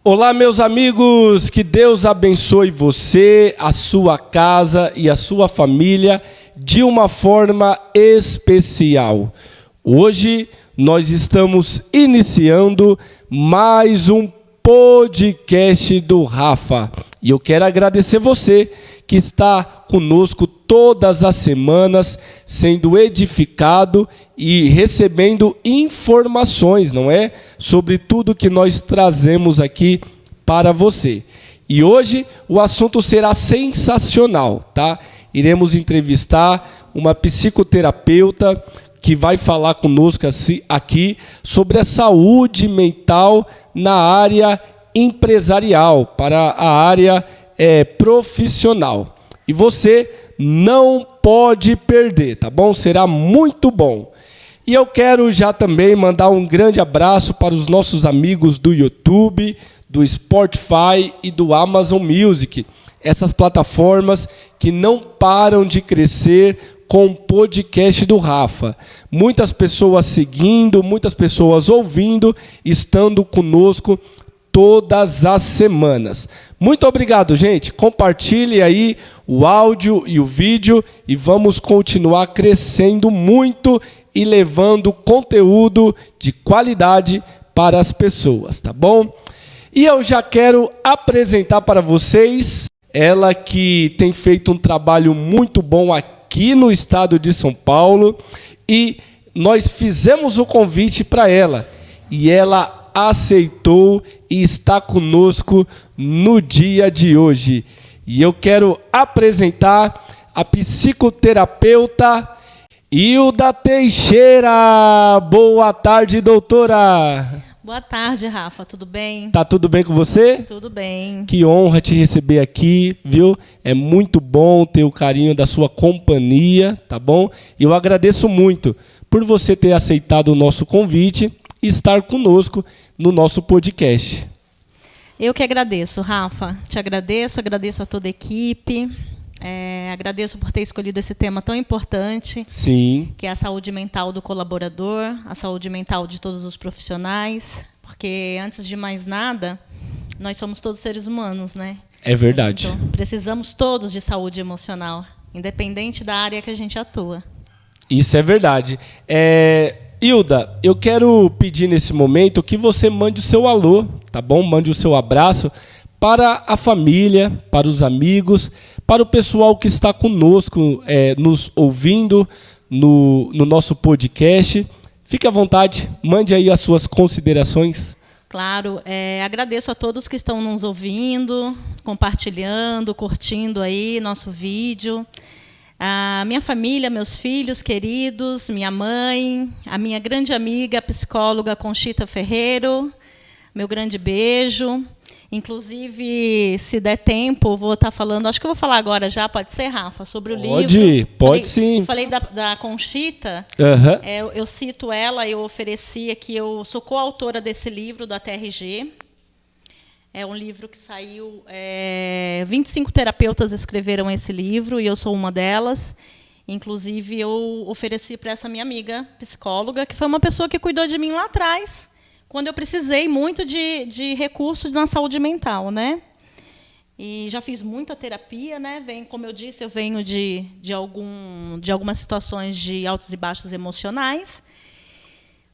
Olá, meus amigos, que Deus abençoe você, a sua casa e a sua família de uma forma especial. Hoje nós estamos iniciando mais um podcast do Rafa e eu quero agradecer você que está conosco todas as semanas, sendo edificado e recebendo informações, não é? Sobre tudo que nós trazemos aqui para você. E hoje o assunto será sensacional, tá? Iremos entrevistar uma psicoterapeuta que vai falar conosco aqui sobre a saúde mental na área empresarial, para a área profissional. E você não pode perder, tá bom? Será muito bom. E eu quero já também mandar um grande abraço para os nossos amigos do YouTube, do Spotify e do Amazon Music. Essas plataformas que não param de crescer com o podcast do Rafa. Muitas pessoas seguindo, muitas pessoas ouvindo, estando conosco todas as semanas. Muito obrigado, gente. Compartilhe aí o áudio e o vídeo e vamos continuar crescendo muito e levando conteúdo de qualidade para as pessoas, tá bom? E eu já quero apresentar para vocês ela que tem feito um trabalho muito bom aqui no estado de São Paulo e nós fizemos o convite para ela e ela aceitou e está conosco no dia de hoje. E eu quero apresentar a psicoterapeuta Hilda Teixeira. Boa tarde, doutora. Boa tarde, Rafa. Tudo bem? Tá tudo bem com você? Tudo bem. Que honra te receber aqui, viu? É muito bom ter o carinho da sua companhia, tá bom? E eu agradeço muito por você ter aceitado o nosso convite e estar conosco no nosso podcast. Eu que agradeço, Rafa. Te agradeço a toda a equipe. Agradeço por ter escolhido esse tema tão importante. Sim. Que é a saúde mental do colaborador, a saúde mental de todos os profissionais. Porque, antes de mais nada, nós somos todos seres humanos, né? É verdade. Então, precisamos todos de saúde emocional, independente da área que a gente atua. Isso é verdade. Hilda, eu quero pedir nesse momento que você mande o seu alô, tá bom? Mande o seu abraço para a família, para os amigos, para o pessoal que está conosco, nos ouvindo no nosso podcast. Fique à vontade, mande aí as suas considerações. Claro, agradeço a todos que estão nos ouvindo, compartilhando, curtindo aí nosso vídeo. A minha família, meus filhos queridos, minha mãe, a minha grande amiga, a psicóloga Conchita Ferreiro, meu grande beijo. Inclusive, se der tempo, vou estar falando, acho que eu vou falar agora já, pode ser, Rafa, sobre o livro. Pode sim. Falei da Conchita, eu cito ela, eu ofereci aqui, eu sou coautora desse livro da TRG. É um livro que saiu, 25 terapeutas escreveram esse livro e eu sou uma delas. Inclusive, eu ofereci para essa minha amiga psicóloga, que foi uma pessoa que cuidou de mim lá atrás, quando eu precisei muito de recursos na saúde mental, né? E já fiz muita terapia, né? Como eu disse, eu venho de algumas situações de altos e baixos emocionais.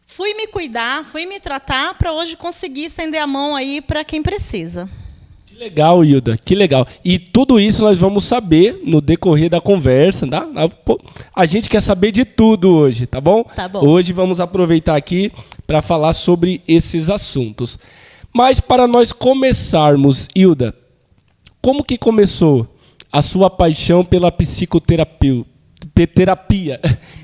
Fui me cuidar, fui me tratar para hoje conseguir estender a mão aí para quem precisa. Que legal, Hilda, que legal. E tudo isso nós vamos saber no decorrer da conversa, tá? A gente quer saber de tudo hoje, tá bom? Tá bom. Hoje vamos aproveitar aqui para falar sobre esses assuntos. Mas para nós começarmos, Hilda, como que começou a sua paixão pela psicoterapia?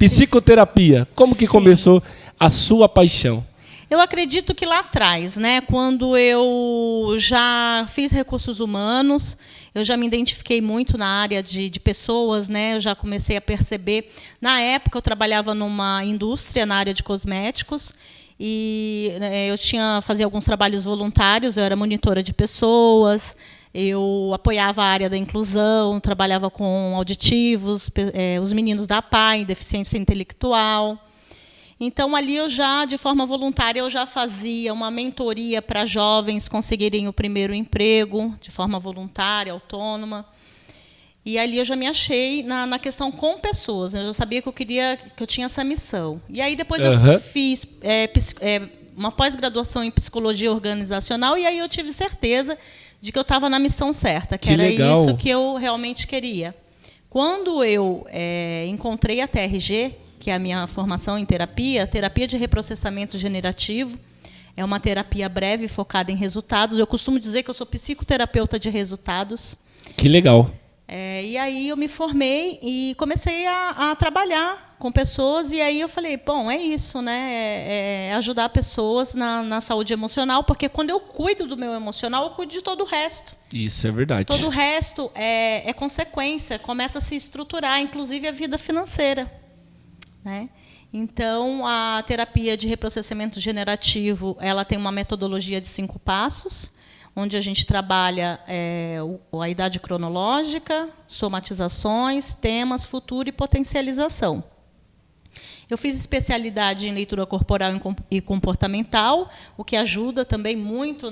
Psicoterapia. Como que começou a sua paixão? Eu acredito que lá atrás, né, quando eu já fiz recursos humanos, eu já me identifiquei muito na área de pessoas, né, eu já comecei a perceber. Na época, eu trabalhava numa indústria na área de cosméticos e eu fazia alguns trabalhos voluntários, eu era monitora de pessoas, eu apoiava a área da inclusão, trabalhava com auditivos, os meninos da APAE, deficiência intelectual. Então, ali eu já, de forma voluntária, eu já fazia uma mentoria para jovens conseguirem o primeiro emprego, de forma voluntária, autônoma. E ali eu já me achei na questão com pessoas. Eu já sabia que eu tinha essa missão. E aí depois eu fiz uma pós-graduação em psicologia organizacional, e aí eu tive certeza de que eu estava na missão certa, que era legal. Isso que eu realmente queria. Quando eu encontrei a TRG, que é a minha formação em terapia de reprocessamento generativo, é uma terapia breve focada em resultados. Eu costumo dizer que eu sou psicoterapeuta de resultados. Que legal. E aí eu me formei e comecei a trabalhar com pessoas, e aí eu falei, bom, é isso, né? É ajudar pessoas na saúde emocional, porque quando eu cuido do meu emocional, eu cuido de todo o resto. Isso é verdade. Todo o resto é consequência, começa a se estruturar, inclusive a vida financeira, né? Então, a terapia de reprocessamento generativo, ela tem uma metodologia de 5 passos, onde a gente trabalha a idade cronológica, somatizações, temas, futuro e potencialização. Eu fiz especialidade em leitura corporal e comportamental, o que ajuda também muito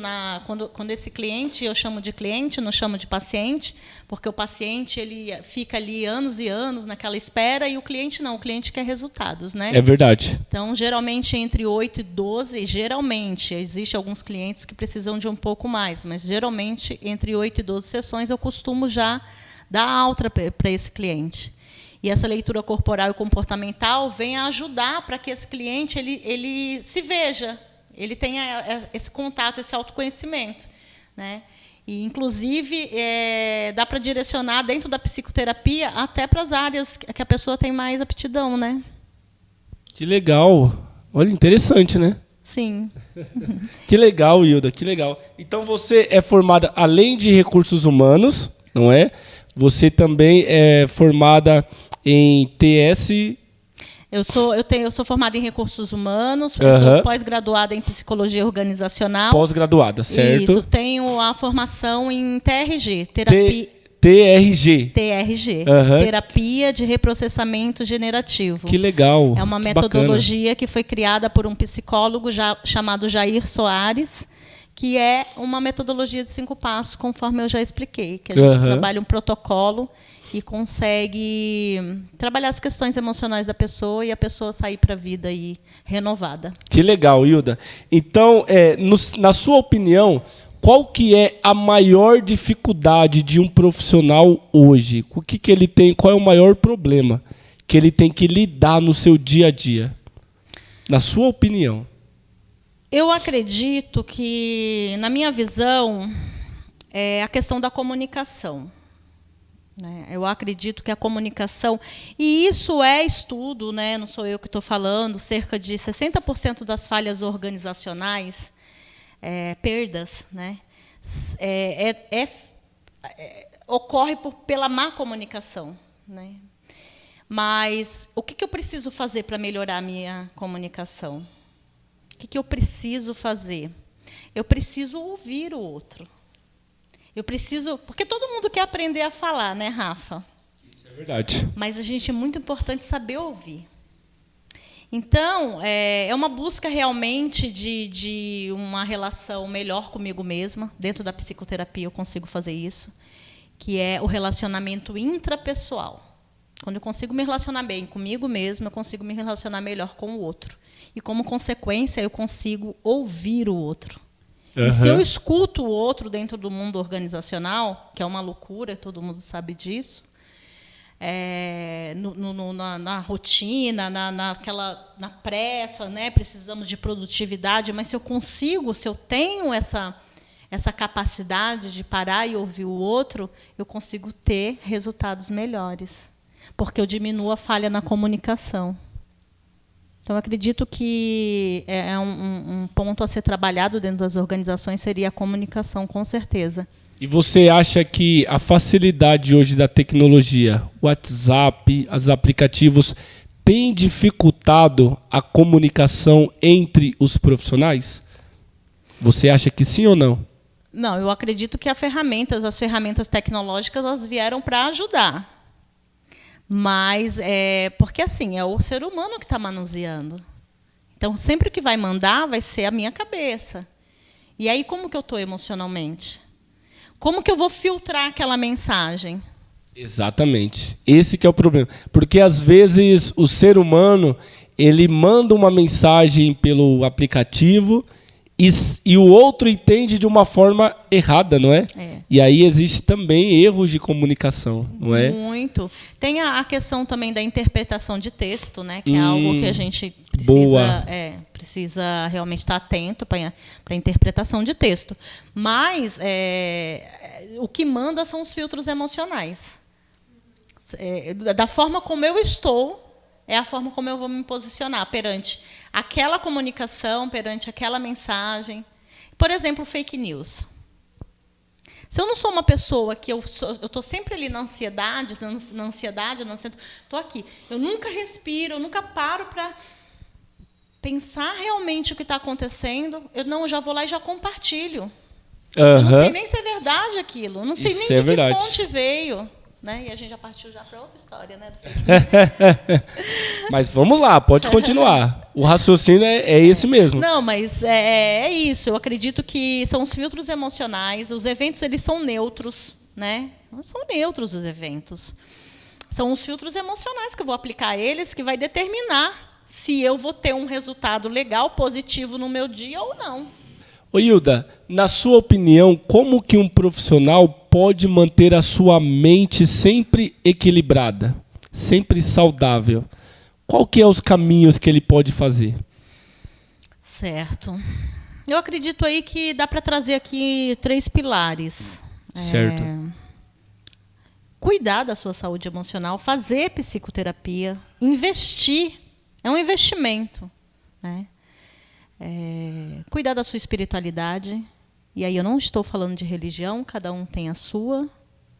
quando esse cliente, eu chamo de cliente, não chamo de paciente, porque o paciente ele fica ali anos e anos naquela espera, e o cliente não, o cliente quer resultados, né? É verdade. Então, geralmente, entre 8 e 12, existem alguns clientes que precisam de um pouco mais, mas, geralmente, entre 8 e 12 sessões, eu costumo já dar alta para esse cliente. E essa leitura corporal e comportamental vem a ajudar para que esse cliente ele se veja, ele tenha esse contato, esse autoconhecimento, né? E, inclusive, dá para direcionar dentro da psicoterapia até para as áreas que a pessoa tem mais aptidão, né? Que legal. Olha, interessante, né? Sim. Que legal, Hilda, que legal. Então, você é formada, além de recursos humanos, não é? Você também é formada em TS... Eu sou formada em recursos humanos, sou pós-graduada em psicologia organizacional. Pós-graduada, certo? Isso, tenho a formação em TRG, terapia... TRG. Terapia de reprocessamento generativo. Que legal. É uma metodologia que foi criada por um psicólogo chamado Jair Soares, que é uma metodologia de 5 passos, conforme eu já expliquei, que a gente trabalha um protocolo e consegue trabalhar as questões emocionais da pessoa e a pessoa sair para a vida aí renovada. Que legal, Hilda. Então, na sua opinião, qual que é a maior dificuldade de um profissional hoje? O que ele tem? Qual é o maior problema que ele tem que lidar no seu dia a dia? Na sua opinião. Eu acredito que, na minha visão, é a questão da comunicação. Né? Eu acredito que a comunicação... E isso é estudo, né? Não sou eu que estou falando, cerca de 60% das falhas organizacionais, perdas, né? Ocorre pela má comunicação. Né? Mas o que eu preciso fazer para melhorar a minha comunicação? O que eu preciso fazer? Eu preciso ouvir o outro. Porque todo mundo quer aprender a falar, né, Rafa? Isso é verdade. Mas é muito importante saber ouvir. Então, é uma busca realmente de uma relação melhor comigo mesma. Dentro da psicoterapia eu consigo fazer isso, que é o relacionamento intrapessoal. Quando eu consigo me relacionar bem comigo mesma, eu consigo me relacionar melhor com o outro. E, como consequência, eu consigo ouvir o outro. E se eu escuto o outro dentro do mundo organizacional, que é uma loucura, todo mundo sabe disso, na rotina, na pressa, né? Precisamos de produtividade, mas se eu tenho essa capacidade de parar e ouvir o outro, eu consigo ter resultados melhores, porque eu diminuo a falha na comunicação. Então, acredito que um ponto a ser trabalhado dentro das organizações seria a comunicação, com certeza. E você acha que a facilidade hoje da tecnologia, o WhatsApp, os aplicativos, tem dificultado a comunicação entre os profissionais? Você acha que sim ou não? Não, eu acredito que as ferramentas tecnológicas, elas vieram para ajudar. Mas porque assim, é o ser humano que está manuseando. Então, sempre o que vai mandar vai ser a minha cabeça. E aí, como que eu estou emocionalmente? Como que eu vou filtrar aquela mensagem? Exatamente. Esse que é o problema. Porque, às vezes, o ser humano, ele manda uma mensagem pelo aplicativo e o outro entende de uma forma errada, não é? E aí existe também erros de comunicação, não é? Muito. Tem a questão também da interpretação de texto, né? Que é algo que a gente precisa realmente estar atento para a interpretação de texto. Mas o que manda são os filtros emocionais. Da forma como eu estou, é a forma como eu vou me posicionar perante aquela comunicação, perante aquela mensagem. Por exemplo, fake news. Se eu não sou uma pessoa que eu estou sempre ali na ansiedade, estou aqui. Eu nunca respiro, eu nunca paro para pensar realmente o que está acontecendo. Eu já vou lá e já compartilho. Eu não sei nem se é verdade aquilo. Eu não sei nem de que fonte veio. Né? E a gente já partiu para outra história, né, do fake news. Mas vamos lá, pode continuar. O raciocínio é esse mesmo. Não, mas é isso. Eu acredito que são os filtros emocionais. Os eventos, eles são neutros, né? São neutros os eventos. São os filtros emocionais que eu vou aplicar a eles que vai determinar se eu vou ter um resultado legal, positivo no meu dia ou não. Ô Hilda, na sua opinião, como que um profissional pode manter a sua mente sempre equilibrada, sempre saudável? Qual que é os caminhos que ele pode fazer? Certo. Eu acredito aí que dá para trazer aqui 3 pilares. Certo. Cuidar da sua saúde emocional, fazer psicoterapia, investir. É um investimento, né? Cuidar da sua espiritualidade. E aí eu não estou falando de religião, cada um tem a sua.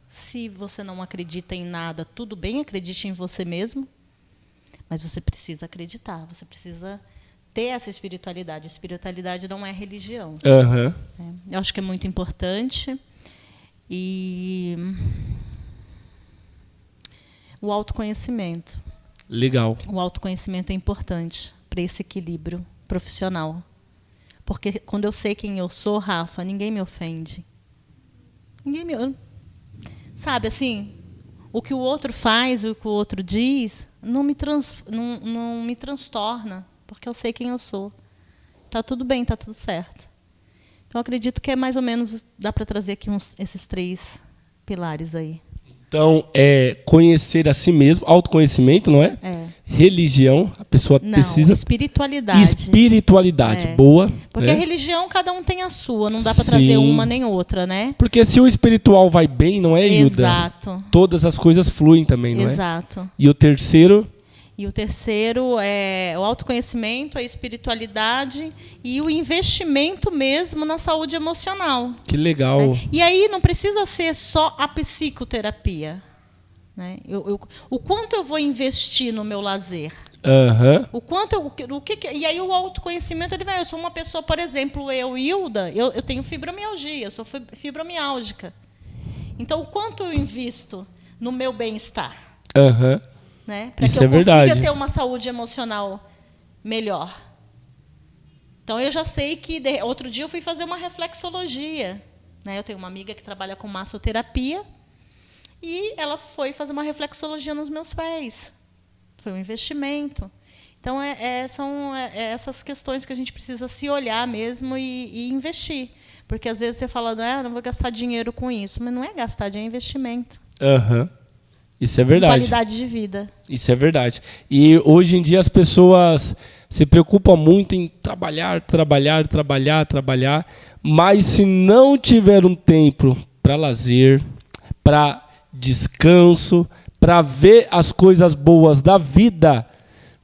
Se você não acredita em nada, tudo bem, acredite em você mesmo. Mas você precisa acreditar, você precisa ter essa espiritualidade. A espiritualidade não é religião. Eu acho que é muito importante. E o autoconhecimento. Legal. O autoconhecimento é importante para esse equilíbrio profissional. Porque quando eu sei quem eu sou, Rafa, ninguém me ofende. Sabe, assim, o que o outro faz, o que o outro diz, não me transtorna, porque eu sei quem eu sou. Tá tudo bem, tá tudo certo. Então, eu acredito que é mais ou menos, dá para trazer aqui esses 3 pilares aí. Então, conhecer a si mesmo, autoconhecimento, não é? Religião, a pessoa precisa... espiritualidade. Espiritualidade, boa. Porque a religião, cada um tem a sua, não dá para trazer uma nem outra, né? Porque se o espiritual vai bem, não é, Hilda? Exato. Todas as coisas fluem também, não é? Exato. E o terceiro... E o terceiro é o autoconhecimento, a espiritualidade e o investimento mesmo na saúde emocional. Que legal. E aí não precisa ser só a psicoterapia. Né? O quanto eu vou investir no meu lazer? O quanto e aí o autoconhecimento, ele vai. Eu sou uma pessoa, por exemplo, Hilda, eu tenho fibromialgia, eu sou fibromiálgica. Então, o quanto eu invisto no meu bem-estar? Né? Para que eu consiga ter uma saúde emocional melhor. Então, eu já sei que... Outro dia eu fui fazer uma reflexologia. Né? Eu tenho uma amiga que trabalha com massoterapia e ela foi fazer uma reflexologia nos meus pés. Foi um investimento. Então, são essas questões que a gente precisa se olhar mesmo e investir. Porque, às vezes, você fala, não vou gastar dinheiro com isso. Mas não é gastar, é investimento. Isso é verdade. Qualidade de vida. Isso é verdade. E hoje em dia as pessoas se preocupam muito em trabalhar, mas se não tiver um tempo para lazer, para descanso, para ver as coisas boas da vida,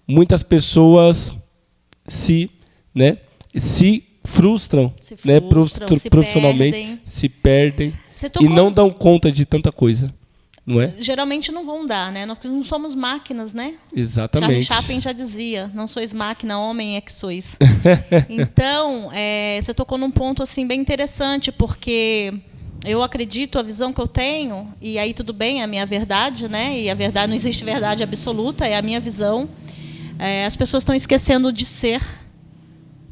muitas pessoas se frustram, né, profissionalmente, se perdem e não dão conta de tanta coisa. Não é? Geralmente não vão dar, né? Nós não somos máquinas, né? Exatamente. Chaplin já dizia, não sois máquina, homem é que sois. Então, você tocou num ponto assim bem interessante, porque eu acredito, a visão que eu tenho, e aí tudo bem, é a minha verdade, né? E a verdade, não existe verdade absoluta, é a minha visão. As pessoas estão esquecendo de ser,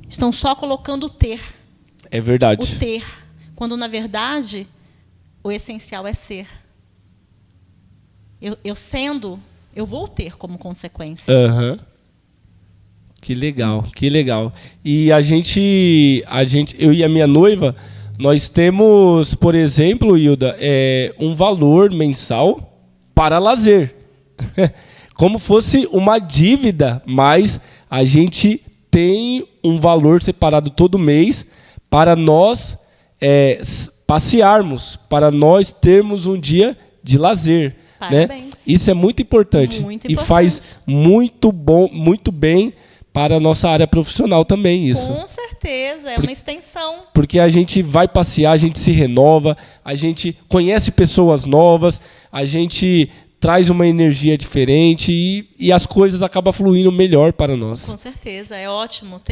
estão só colocando o ter. É verdade. O ter. Quando, na verdade, o essencial é ser. Eu sendo, eu vou ter como consequência. Uhum. Que legal, que legal. E a gente, eu e a minha noiva, nós temos, por exemplo, Hilda, um valor mensal para lazer. Como fosse uma dívida, mas a gente tem um valor separado todo mês para nós passearmos, para nós termos um dia de lazer. Né? Isso é muito importante. Muito importante. E faz muito bem para a nossa área profissional também, isso. Com certeza, é uma extensão. Porque a gente vai passear, a gente se renova, a gente conhece pessoas novas, a gente traz uma energia diferente e as coisas acabam fluindo melhor para nós. Com certeza, é ótimo.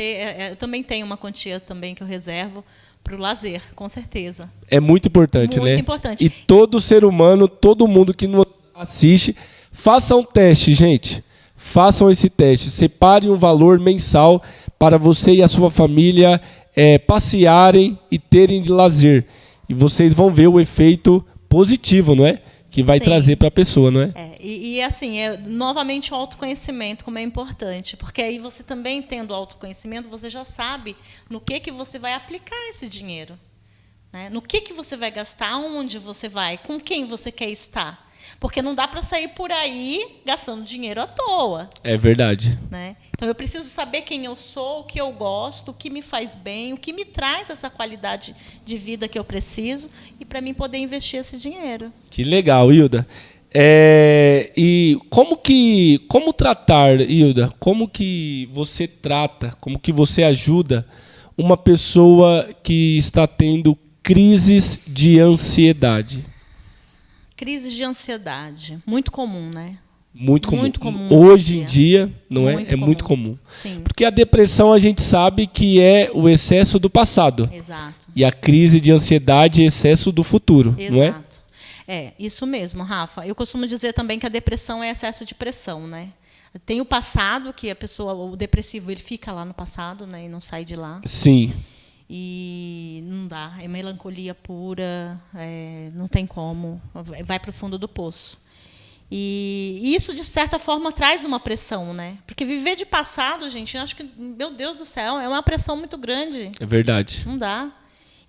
Eu também tenho uma quantia também que eu reservo para o lazer, com certeza. É muito importante, né? Muito importante. E todo ser humano, todo mundo que nos assiste, faça um teste, gente. Façam esse teste. Separe um valor mensal para você e a sua família passearem e terem de lazer. E vocês vão ver o efeito positivo, não é? Que vai trazer para a pessoa, não é? E assim, novamente o autoconhecimento, como é importante. Porque aí você também, tendo autoconhecimento, você já sabe no que você vai aplicar esse dinheiro. Né? No que você vai gastar, onde você vai, com quem você quer estar. Porque não dá para sair por aí gastando dinheiro à toa. É verdade. Né? Então, eu preciso saber quem eu sou, o que eu gosto, o que me faz bem, o que me traz essa qualidade de vida que eu preciso e para mim poder investir esse dinheiro. Que legal, Hilda. E como tratar, Hilda, como que você trata, como que você ajuda uma pessoa que está tendo crises de ansiedade? Crises de ansiedade, muito comum, né? Muito comum. Muito comum. Hoje em dia, não é? Muito Muito comum. Sim. Porque a depressão a gente sabe que é o excesso do passado. Exato. E a crise de ansiedade é excesso do futuro, não é? Exato. Isso mesmo, Rafa. Eu costumo dizer também que a depressão é excesso de pressão, né? Tem o passado, que o depressivo, ele fica lá no passado, né? E não sai de lá. Sim. E não dá, é melancolia pura, não tem como, vai para o fundo do poço. E isso, de certa forma, traz uma pressão, né? Porque viver de passado, gente, eu acho que, meu Deus do céu, é uma pressão muito grande. É verdade. Não dá.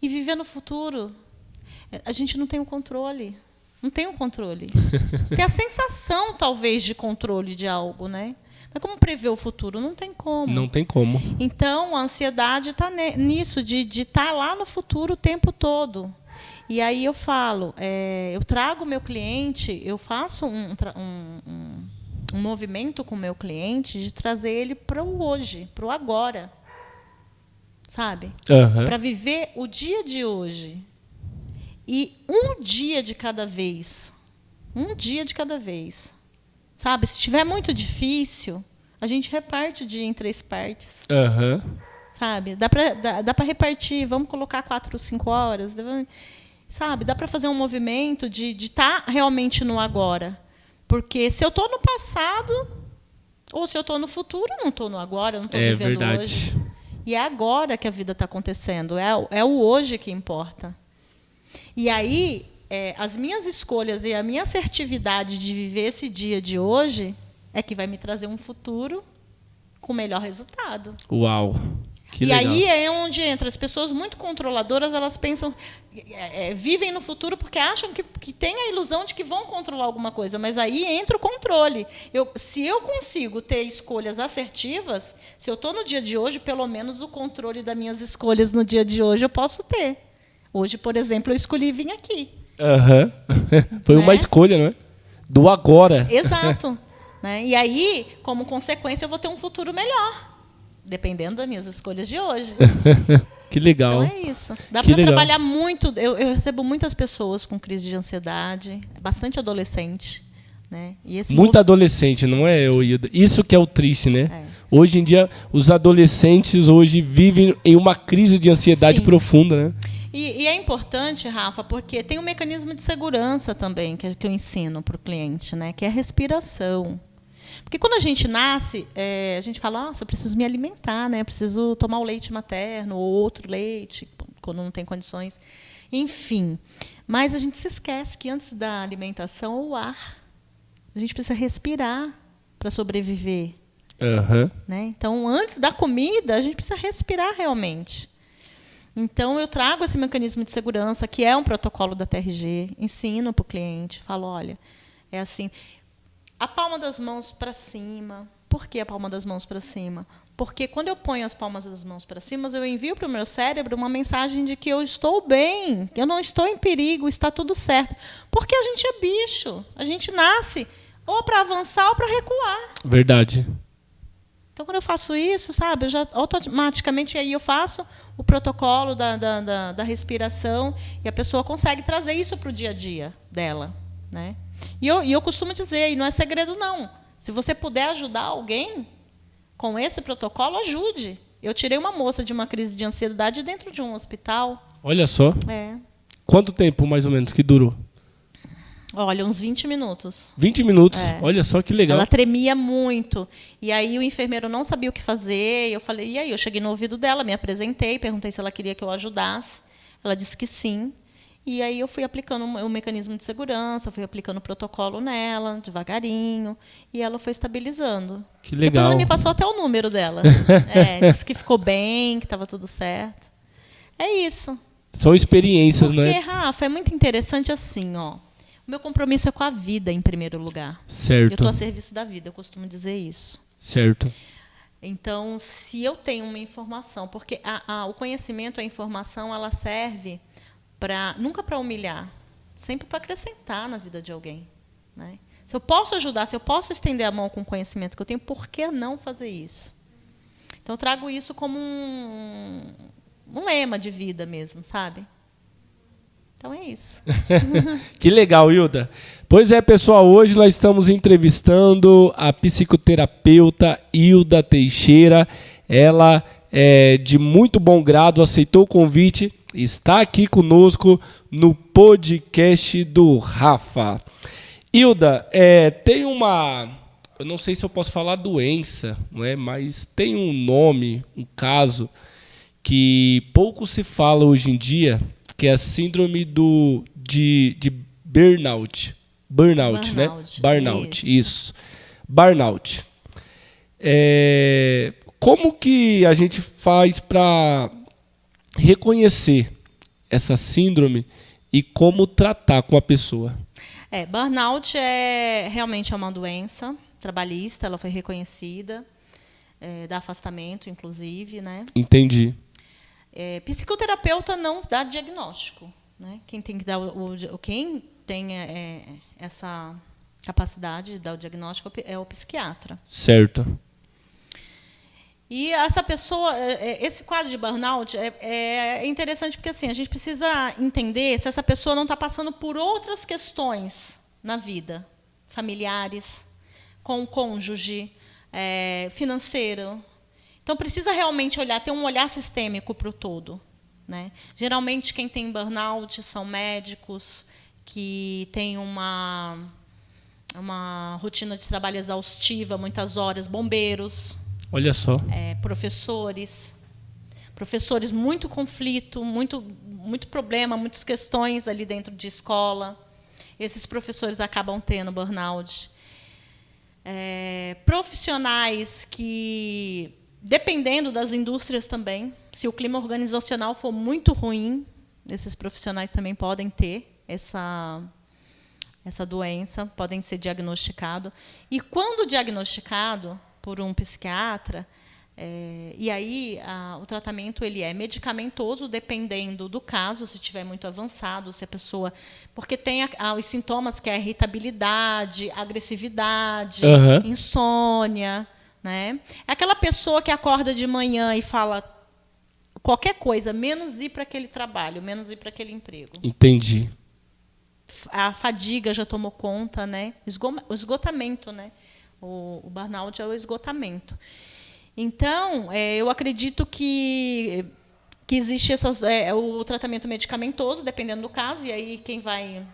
E viver no futuro, a gente não tem o controle. Não tem o controle. Tem a sensação, talvez, de controle de algo, né? Mas como prever o futuro? Não tem como. Não tem como. Então, a ansiedade está nisso, de estar lá no futuro o tempo todo. E aí eu falo, eu trago o meu cliente, eu faço um movimento com o meu cliente de trazer ele para o hoje, para o agora. Sabe? Uhum. Para viver o dia de hoje. E um dia de cada vez. Um dia de cada vez. Sabe, se estiver muito difícil, a gente reparte o dia em 3 partes. Uhum. Sabe, dá para repartir, vamos colocar 4 ou 5 horas. Sabe, dá para fazer um movimento de estar realmente no agora. Porque se eu estou no passado, ou se eu estou no futuro, eu não estou no agora, eu não estou vivendo verdade. Hoje. E é agora que a vida está acontecendo, é o hoje que importa. E aí, as minhas escolhas e a minha assertividade de viver esse dia de hoje é que vai me trazer um futuro com melhor resultado. Uau! Que e legal. aí é onde entra. As pessoas muito controladoras, elas pensam, vivem no futuro porque acham que tem a ilusão de que vão controlar alguma coisa, mas aí entra o controle. Se eu consigo ter escolhas assertivas, se eu estou no dia de hoje, pelo menos o controle das minhas escolhas no dia de hoje eu posso ter. Hoje, por exemplo, eu escolhi vir aqui. Uhum. Foi uma escolha, não é? Do agora. Exato. Né? E aí, como consequência, eu vou ter um futuro melhor, dependendo das minhas escolhas de hoje. Que legal. Então é isso. Dá para trabalhar muito. Eu recebo muitas pessoas com crise de ansiedade, bastante adolescente. Né? E muito adolescente, não é, Hilda? Isso que é o triste, né? Hoje em dia, os adolescentes hoje vivem em uma crise de ansiedade profunda, né? E é importante, Rafa, porque tem um mecanismo de segurança também que eu ensino para o cliente, né? Que é a respiração. Porque quando a gente nasce, a gente fala, nossa, eu preciso me alimentar, né? Eu preciso tomar o leite materno ou outro leite, quando não tem condições. Enfim. Mas a gente se esquece que antes da alimentação é o ar. A gente precisa respirar para sobreviver. Uhum. Né? Então, antes da comida, a gente precisa respirar realmente. Então, eu trago esse mecanismo de segurança, que é um protocolo da TRG, ensino para o cliente, falo, olha, é assim, a palma das mãos para cima. Por que a palma das mãos para cima? Porque quando eu ponho as palmas das mãos para cima, eu envio para o meu cérebro uma mensagem de que eu estou bem, que eu não estou em perigo, está tudo certo. Porque a gente é bicho, a gente nasce ou para avançar ou para recuar. Verdade. Então, quando eu faço isso, sabe, eu já automaticamente aí eu faço o protocolo da respiração e a pessoa consegue trazer isso para o dia a dia dela. Né? E eu costumo dizer, e não é segredo não, se você puder ajudar alguém com esse protocolo, ajude. Eu tirei uma moça de uma crise de ansiedade dentro de um hospital. Olha só. É. Quanto tempo, mais ou menos, que durou? Olha, uns 20 minutos. 20 minutos? É. Olha só que legal. Ela tremia muito. E aí o enfermeiro não sabia o que fazer. Eu falei, e aí? Eu cheguei no ouvido dela, me apresentei, perguntei se ela queria que eu ajudasse. Ela disse que sim. E aí eu fui aplicando o mecanismo de segurança, fui aplicando o protocolo nela, devagarinho. E ela foi estabilizando. Que legal. Depois ela me passou até o número dela. Disse que ficou bem, que estava tudo certo. É isso. São experiências, Porque, né? Rafa, é muito interessante assim, ó. O meu compromisso é com a vida, em primeiro lugar. Certo. Eu estou a serviço da vida, eu costumo dizer isso. Certo. Então, se eu tenho uma informação, porque o conhecimento, a informação, ela serve nunca para humilhar, sempre para acrescentar na vida de alguém. Né? Se eu posso ajudar, se eu posso estender a mão com o conhecimento que eu tenho, por que não fazer isso? Então, eu trago isso como um lema de vida mesmo, sabe? Então é isso. Que legal, Hilda. Pois é, pessoal, hoje nós estamos entrevistando a psicoterapeuta Hilda Teixeira. Ela é de muito bom grado, aceitou o convite, está aqui conosco no podcast do Rafa. Hilda, tem uma... Eu não sei se eu posso falar doença, não é? Mas tem um nome, um caso, que pouco se fala hoje em dia, que é a síndrome de burnout. Burnout, né? Burnout, isso. Burnout. Como que a gente faz para reconhecer essa síndrome e como tratar com a pessoa? Burnout realmente é uma doença trabalhista, ela foi reconhecida, dá afastamento, inclusive, né? Entendi. Psicoterapeuta não dá diagnóstico, né? Quem tem que dar quem tem essa capacidade de dar o diagnóstico é o psiquiatra. Certo. E essa pessoa, esse quadro de burnout é interessante porque assim a gente precisa entender se essa pessoa não está passando por outras questões na vida, familiares, com o cônjuge, financeiro. Então, precisa realmente ter um olhar sistêmico para o todo. Né? Geralmente, quem tem burnout são médicos que têm uma rotina de trabalho exaustiva, muitas horas, bombeiros. Olha só. Professores muito conflito, muito problema, muitas questões ali dentro de escola. Esses professores acabam tendo burnout. Profissionais que... Dependendo das indústrias também, se o clima organizacional for muito ruim, esses profissionais também podem ter essa doença, podem ser diagnosticados. E quando diagnosticado por um psiquiatra, e aí o tratamento ele é medicamentoso, dependendo do caso, se estiver muito avançado, se a pessoa... Porque tem os sintomas que é irritabilidade, agressividade, insônia... Né? É aquela pessoa que acorda de manhã e fala qualquer coisa, menos ir para aquele trabalho, menos ir para aquele emprego. Entendi. A fadiga já tomou conta, né? O esgotamento, né? O burnout é o esgotamento. Então, eu acredito que existe o tratamento medicamentoso, dependendo do caso, e aí quem vai...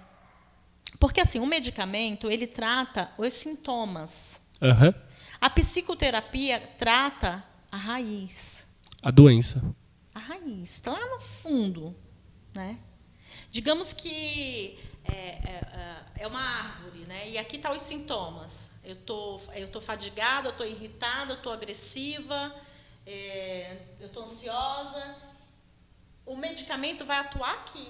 Porque assim, o medicamento, ele trata os sintomas. Uhum. A psicoterapia trata a raiz. A doença. A raiz, está lá no fundo, né? Digamos que é uma árvore, né? E aqui estão os sintomas. Eu tô fadigada, eu estou irritada, eu estou agressiva, eu estou ansiosa. O medicamento vai atuar aqui.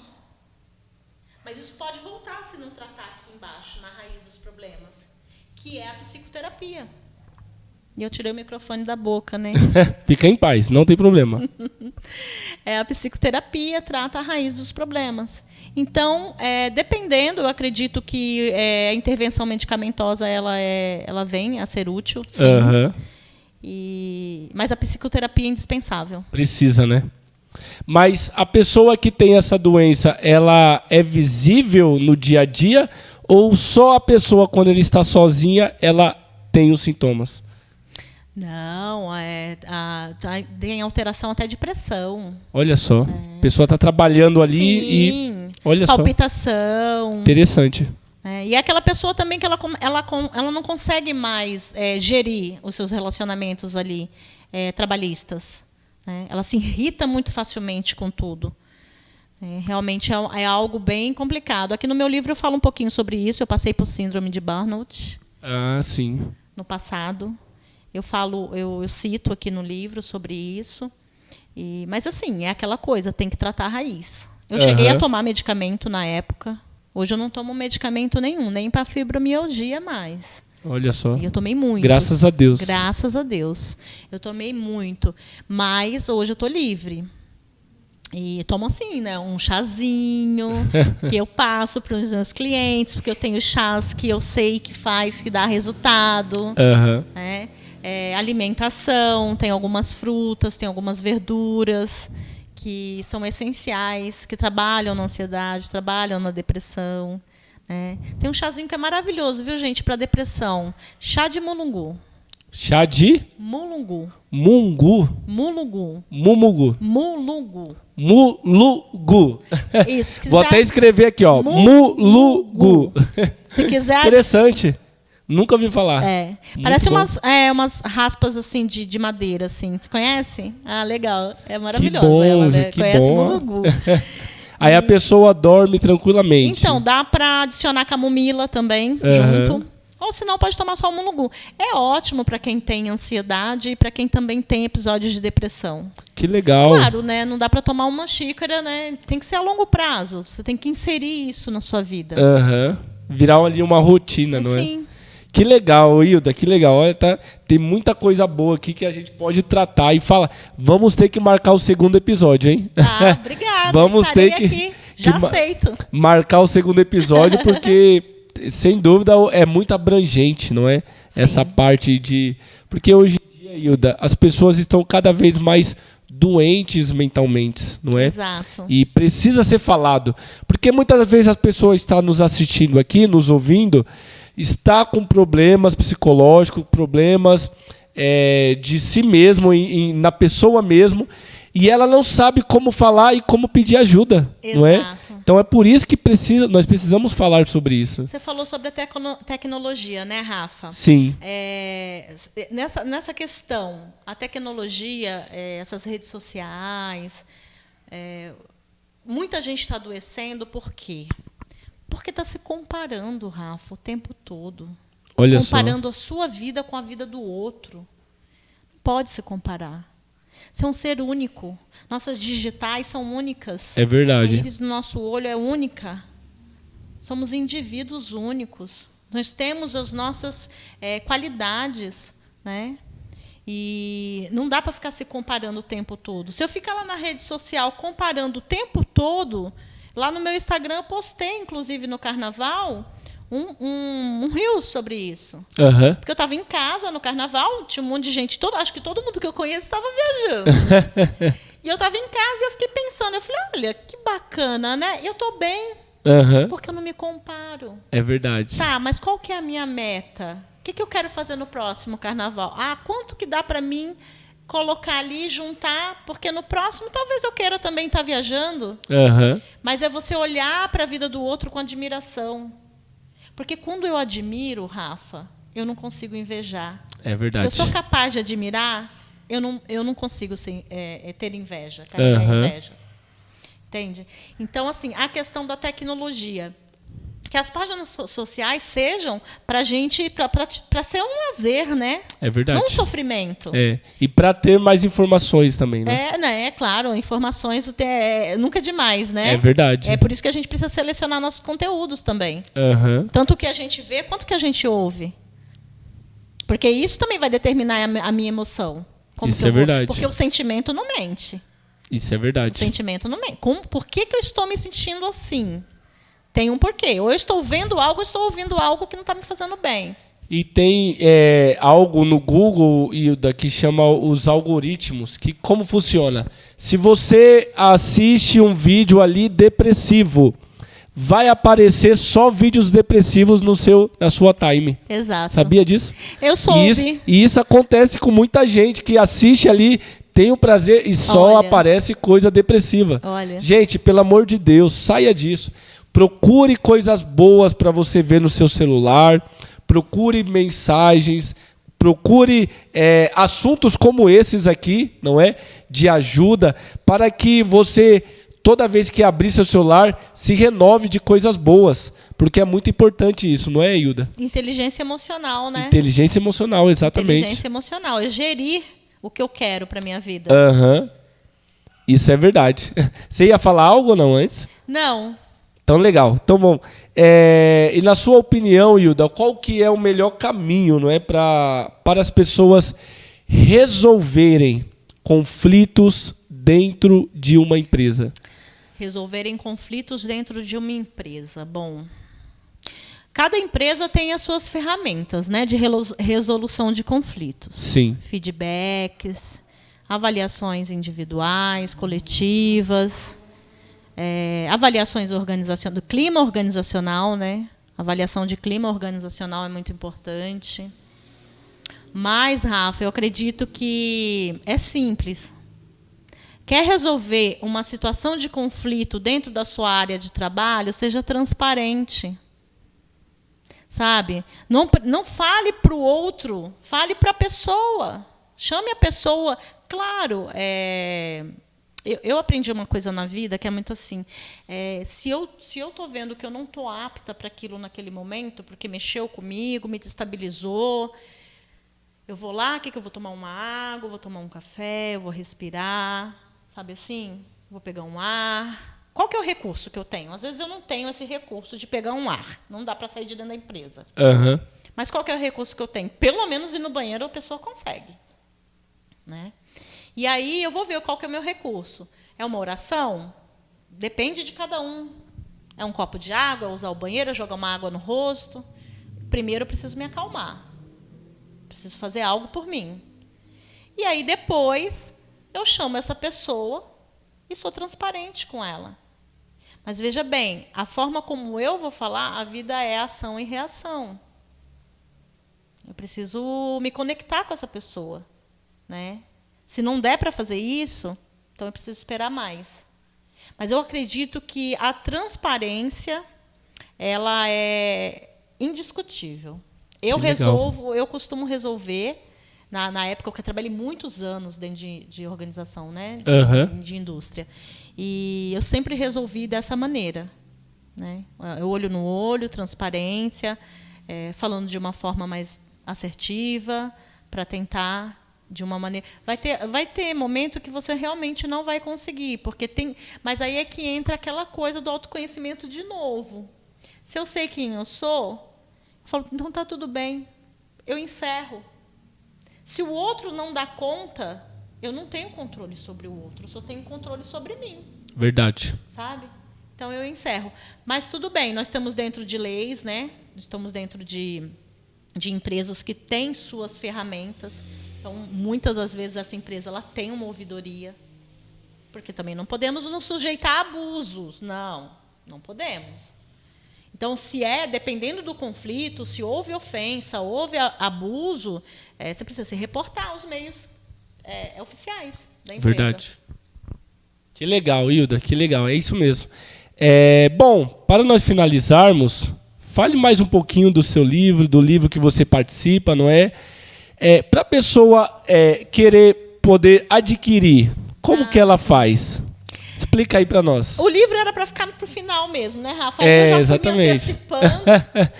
Mas isso pode voltar se não tratar aqui embaixo, na raiz dos problemas, que é a psicoterapia. E eu tirei o microfone da boca, né? Fica em paz, não tem problema. A psicoterapia trata a raiz dos problemas. Então, dependendo, eu acredito que a intervenção medicamentosa ela vem a ser útil, sim. Mas a psicoterapia é indispensável. Precisa, né? Mas a pessoa que tem essa doença, ela é visível no dia a dia? Ou só a pessoa, quando ela está sozinha, ela tem os sintomas? Não, tem alteração até de pressão. Olha só, a pessoa está trabalhando ali. Sim, e olha palpitação. Só. Interessante. E é aquela pessoa também que ela não consegue mais gerir os seus relacionamentos ali trabalhistas. Ela se irrita muito facilmente com tudo. Realmente é algo bem complicado. Aqui no meu livro eu falo um pouquinho sobre isso. Eu passei por síndrome de burnout. Ah, sim. No passado. Eu cito aqui no livro sobre isso. Mas assim, é aquela coisa, tem que tratar a raiz. Eu cheguei a tomar medicamento na época. Hoje eu não tomo medicamento nenhum, nem para fibromialgia mais. Olha só. E eu tomei muito. Graças a Deus. Graças a Deus. Eu tomei muito. Mas hoje eu estou livre. E tomo assim, né? Um chazinho que eu passo para os meus clientes, porque eu tenho chás que eu sei que dá resultado. Alimentação, tem algumas frutas, tem algumas verduras que são essenciais, que trabalham na ansiedade, trabalham na depressão. Tem um chazinho que é maravilhoso, viu, gente, para depressão. Chá de mulungu. Chá de? Mulungu. Mungu? Mulungu. Mumugu. Mulungu. Mulugu. Isso. Vou até escrever aqui, ó. Mulugu. Se quiser. Interessante. Nunca ouvi falar. Parece umas raspas assim de madeira, assim. Você conhece? Ah, legal. É maravilhosa. Que bom, ela, né? que Conhece bom. Mulungu. Aí a pessoa dorme tranquilamente. Então, dá para adicionar camomila também junto. Ou senão pode tomar só o mulungu. É ótimo para quem tem ansiedade e para quem também tem episódios de depressão. Que legal. Claro, né? Não dá para tomar uma xícara, né? Tem que ser a longo prazo. Você tem que inserir isso na sua vida. Virar ali uma rotina, não é? Sim. Que legal, Hilda, que legal. Olha, tem muita coisa boa aqui que a gente pode tratar e falar. Vamos ter que marcar o segundo episódio, hein? Obrigada. Vamos ter que aqui. Já aceito. Marcar o segundo episódio, porque sem dúvida é muito abrangente, não é? Sim. Essa parte de... Porque hoje em dia, Hilda, as pessoas estão cada vez mais doentes mentalmente, não é? Exato. E precisa ser falado. Porque muitas vezes as pessoas estão nos assistindo aqui, nos ouvindo, está com problemas psicológicos, problemas de si mesmo, na pessoa mesmo, e ela não sabe como falar e como pedir ajuda. Exato. Não é? Então é por isso que nós precisamos falar sobre isso. Você falou sobre a tecnologia, né, Rafa? Sim. Nessa questão, a tecnologia, essas redes sociais, muita gente está adoecendo por quê? Porque está se comparando, Rafa, o tempo todo. Olha comparando só. A sua vida com a vida do outro. Não pode se comparar. Você é um ser único. Nossas digitais são únicas. É verdade. A íris do nosso olho é única. Somos indivíduos únicos. Nós temos as nossas qualidades, né? E não dá para ficar se comparando o tempo todo. Se eu ficar lá na rede social comparando o tempo todo... Lá no meu Instagram eu postei, inclusive no Carnaval, um reel sobre isso. Porque eu estava em casa no Carnaval, tinha um monte de gente, acho que todo mundo que eu conheço estava viajando. E eu estava em casa e eu fiquei pensando, eu falei, olha, que bacana, né? Eu estou bem, porque eu não me comparo. É verdade. Tá, mas qual que é a minha meta? O que eu quero fazer no próximo Carnaval? Quanto que dá para mim... colocar ali, juntar, porque no próximo talvez eu queira também estar viajando. Mas é você olhar para a vida do outro com admiração. Porque quando eu admiro, Rafa, eu não consigo invejar. É verdade. Se eu sou capaz de admirar, eu não consigo ter inveja, carregar inveja. Entende? Então, assim, a questão da tecnologia. Que as páginas sociais sejam para a gente, para ser um lazer, né? É verdade. Não um sofrimento. E para ter mais informações também, né? É claro, informações nunca é demais, né? É verdade. É por isso que a gente precisa selecionar nossos conteúdos também. Tanto o que a gente vê quanto o que a gente ouve. Porque isso também vai determinar a minha emoção. Isso é verdade. Porque o sentimento não mente. Isso é verdade. O sentimento não mente. Por que eu estou me sentindo assim? Tem um porquê. Ou eu estou vendo algo, ou estou ouvindo algo que não está me fazendo bem. E tem algo no Google, Hilda, que chama os algoritmos. Que como funciona? Se você assiste um vídeo ali depressivo, vai aparecer só vídeos depressivos na sua time. Exato. Sabia disso? Eu soube. E isso acontece com muita gente que assiste ali, tem o prazer e só aparece coisa depressiva. Olha. Gente, pelo amor de Deus, saia disso. Procure coisas boas para você ver no seu celular. Procure mensagens. Procure assuntos como esses aqui, não é? De ajuda, para que você, toda vez que abrir seu celular, se renove de coisas boas. Porque é muito importante isso, não é, Hilda? Inteligência emocional, né? Inteligência emocional, exatamente. Inteligência emocional. É gerir o que eu quero para minha vida. Isso é verdade. Você ia falar algo ou não antes? Não. Então, legal. Então, bom. E na sua opinião, Hilda, qual que é o melhor caminho, não é, para as pessoas resolverem conflitos dentro de uma empresa? Resolverem conflitos dentro de uma empresa. Bom, cada empresa tem as suas ferramentas, né, de resolução de conflitos. Sim. Feedbacks, avaliações individuais, coletivas, avaliações do clima organizacional, né? Avaliação de clima organizacional é muito importante. Mas, Rafa, eu acredito que é simples. Quer resolver uma situação de conflito dentro da sua área de trabalho, seja transparente. Sabe? Não fale para o outro, fale para a pessoa. Chame a pessoa. Claro, eu aprendi uma coisa na vida que é muito assim. Se eu estou vendo que eu não estou apta para aquilo naquele momento, porque mexeu comigo, me destabilizou, eu vou lá, que eu vou tomar uma água, vou tomar um café, eu vou respirar, sabe assim? Vou pegar um ar. Qual que é o recurso que eu tenho? Às vezes eu não tenho esse recurso de pegar um ar. Não dá para sair de dentro da empresa. Mas qual que é o recurso que eu tenho? Pelo menos ir no banheiro a pessoa consegue. Né? E aí eu vou ver qual que é o meu recurso. É uma oração? Depende de cada um. É um copo de água, é usar o banheiro, é jogar uma água no rosto. Primeiro eu preciso me acalmar. Preciso fazer algo por mim. E aí depois eu chamo essa pessoa e sou transparente com ela. Mas veja bem, a forma como eu vou falar, a vida é ação e reação. Eu preciso me conectar com essa pessoa. Né? Se não der para fazer isso, então eu preciso esperar mais. Mas eu acredito que a transparência ela é indiscutível. Eu costumo resolver, na época que eu trabalhei muitos anos dentro de organização, né? De indústria. E eu sempre resolvi dessa maneira. Né? Olho no olho, transparência, falando de uma forma mais assertiva, para tentar de uma maneira. Vai ter momento que você realmente não vai conseguir, porque tem. Mas aí é que entra aquela coisa do autoconhecimento de novo. Se eu sei quem eu sou, eu falo, então tá tudo bem, eu encerro. Se o outro não dá conta, eu não tenho controle sobre o outro, eu só tenho controle sobre mim. Verdade. Sabe? Então eu encerro. Mas tudo bem, nós estamos dentro de leis, né? Estamos dentro de empresas que têm suas ferramentas. Então, muitas das vezes, essa empresa ela tem uma ouvidoria. Porque também não podemos nos sujeitar a abusos. Não podemos. Então, dependendo do conflito, se houve ofensa, houve abuso, você precisa se reportar aos meios oficiais da empresa. Verdade. Que legal, Hilda, que legal. É isso mesmo. Bom, para nós finalizarmos, Fale mais um pouquinho do seu livro, do livro que você participa, não é? Para a pessoa querer poder adquirir, como que ela faz? Explica aí para nós. O livro era para ficar pro final mesmo, né, Rafa? Eu já fui exatamente. me antecipando.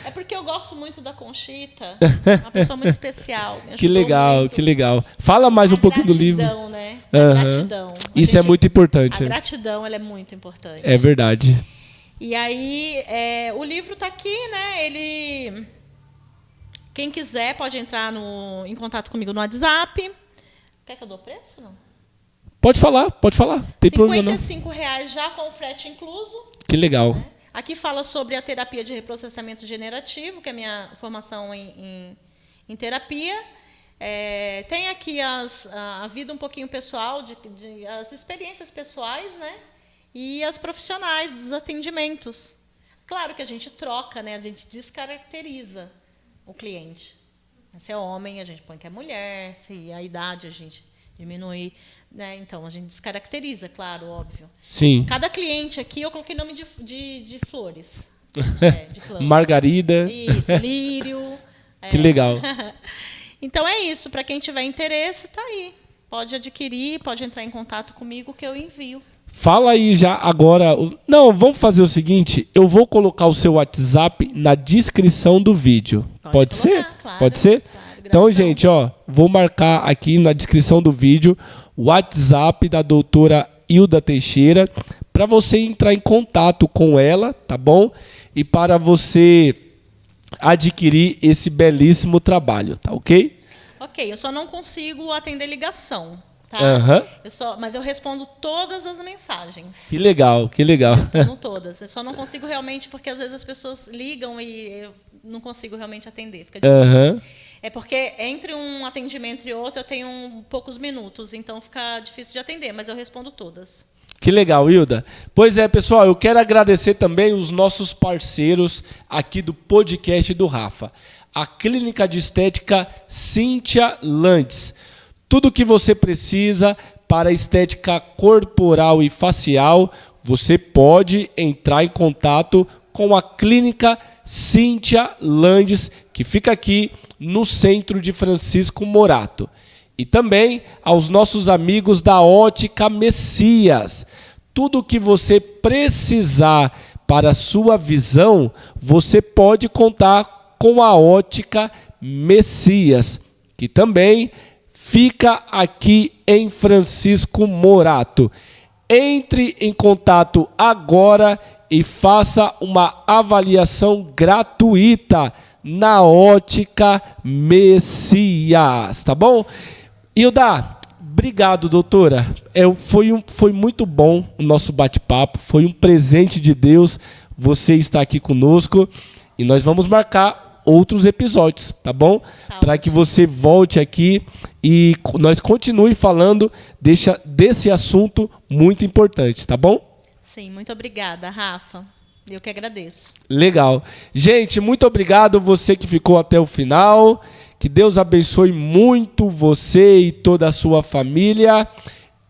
É porque eu gosto muito da Conchita. Uma pessoa muito especial. Que legal, muito. Que legal. Fala mais um pouquinho do livro. Gratidão, né? Gratidão. Isso é muito importante. A gratidão, ela é muito importante. É verdade. E aí, o livro está aqui, né? Quem quiser pode entrar em contato comigo no WhatsApp. Quer que eu dou preço, não? Pode falar. Tem problema não. R$55 já com o frete incluso. Que legal. Né? Aqui fala sobre a terapia de reprocessamento generativo, que é a minha formação em terapia. Tem aqui a vida um pouquinho pessoal, as experiências pessoais, né? E as profissionais dos atendimentos. Claro que a gente troca, né? A gente descaracteriza o cliente. Se é homem, a gente põe que é mulher. Se a idade, a gente diminui. Né? Então, a gente descaracteriza, claro, óbvio. Sim. Cada cliente aqui, eu coloquei nome de flores. De plantas. Margarida. Isso, lírio. Que legal. Então, é isso. Para quem tiver interesse, está aí. Pode adquirir, pode entrar em contato comigo que eu envio. Fala aí já agora. Não, vamos fazer o seguinte. Eu vou colocar o seu WhatsApp na descrição do vídeo. Pode ser? Claro, pode ser? Claro, então, gente, vou marcar aqui na descrição do vídeo o WhatsApp da doutora Hilda Teixeira para você entrar em contato com ela, tá bom? E para você adquirir esse belíssimo trabalho, tá ok? Ok, eu só não consigo atender ligação. Tá? Mas eu respondo todas as mensagens. Que legal. Eu respondo todas. Eu só não consigo realmente, porque às vezes as pessoas ligam e eu não consigo realmente atender. Fica difícil. É porque entre um atendimento e outro eu tenho poucos minutos, então fica difícil de atender, mas eu respondo todas. Que legal, Hilda. Pois é, pessoal, eu quero agradecer também os nossos parceiros aqui do podcast do Rafa. A Clínica de Estética Cíntia Landes. Tudo o que você precisa para estética corporal e facial, você pode entrar em contato com a Clínica Cíntia Landes, que fica aqui no centro de Francisco Morato. E também aos nossos amigos da Ótica Messias. Tudo o que você precisar para a sua visão, você pode contar com a Ótica Messias, que também fica aqui em Francisco Morato. Entre em contato agora e faça uma avaliação gratuita na Ótica Messias, tá bom? Hilda, obrigado, doutora. Foi muito bom o nosso bate-papo, foi um presente de Deus você estar aqui conosco e nós vamos marcar outros episódios, tá bom? Para que você volte aqui e nós continue falando desse assunto muito importante, tá bom? Sim, muito obrigada, Rafa. Eu que agradeço. Legal. Gente, muito obrigado você que ficou até o final. Que Deus abençoe muito você e toda a sua família.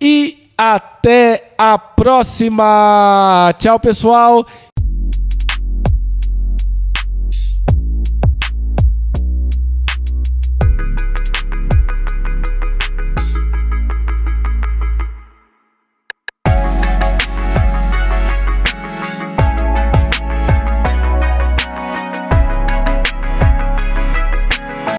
E até a próxima. Tchau, pessoal.